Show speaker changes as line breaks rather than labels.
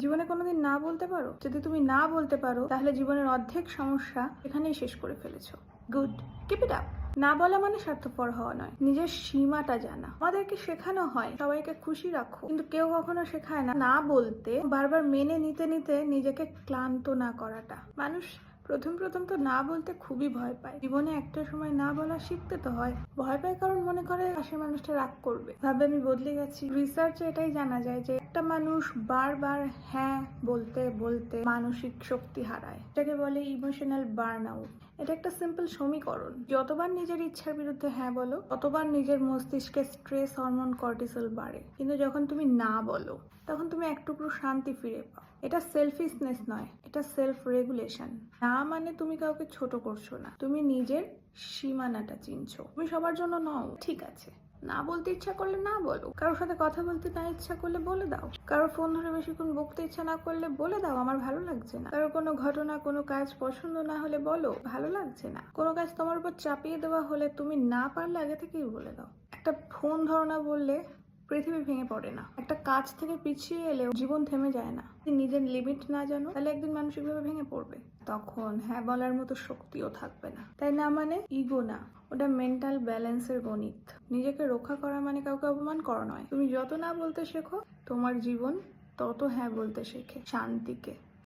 জীবনে কোনোদিন না বলতে পারো? যদি তুমি না বলতে পারো তাহলে জীবনের অর্ধেক সমস্যা এখানেই শেষ করে ফেলেছো। Good, keep it up. না বলা মানে স্বার্থপর হওয়া নয়, নিজের সীমাটা জানা। আমাদেরকে শেখানো হয় সবাইকে খুশি রাখো, কিন্তু কেউ কখনো শেখায় না না বলতে বারবার মেনে নিতে নিতে নিজেকে ক্লান্ত না করাটা। মানুষ প্রথম প্রথম তো না বলতে খুবই ভয় পায়। জীবনে একটা সময় না বলা শিখতে তো হয়। ভয় পায় কারণ মনে করে পাশের মানুষটা রাগ করবে, ভাবে আমি বদলে গেছি। রিসার্চে এটাই জানা যায় যে একটা মানুষ বারবার হ্যাঁ বলতে বলতে মানসিক শক্তি হারায়, এটাকে বলে ইমোশনাল বার্ন আউট। এটা একটা সিম্পল সমীকরণ, যতবার নিজের ইচ্ছার বিরুদ্ধে হ্যাঁ বলো ততবার নিজের মস্তিষ্কে স্ট্রেস হরমোন কর্টিসল বাড়ে। কিন্তু যখন তুমি না বলো তখন তুমি এক টুকরো শান্তি ফিরে পাও। এটা সেলফিশনেস নয়, এটা সেলফ রেগুলেশন। না মানে তুমি কাউকে ছোট করছো না, তুমি নিজের সীমানাটা চিনছো। তুমি সবার জন্য নও, ঠিক আছে। না বলতে ইচ্ছা করলে না বলো, কারোর সাথে কথা বলতে না ইচ্ছা করলে বলে দাও, কারোর ফোন ধরে বেশিক্ষণ বকতে ইচ্ছা না করলে বলে দাও আমার ভালো লাগছে না, কারোর কোনো ঘটনা কোনো কাজ পছন্দ না হলে বলো ভালো লাগছে না, কোনো কাজ তোমার উপর চাপিয়ে দেওয়া হলে তুমি না পারলে আগে থেকেই বলে দাও। একটা ফোন ধরো না বললে পৃথিবী ভেঙে পড়ে না, একটা কাজ থেকে পিছিয়ে এলেও জীবন থেমে যায় না। যদি নিজের লিমিট না জানো তাহলে একদিন মানসিকভাবে ভেঙে পড়বে, তখন হ্যাঁ বলার মতো শক্তিও থাকবে না। তাই না মানে ইগো না, ওটা মেন্টাল ব্যালেন্সের গণিত। নিজেকে রক্ষা করা মানে কাউকে অপমান করা নয়। তুমি যত না বলতে শেখো তোমার জীবন তত হ্যাঁ বলতে শেখে শান্তিকে।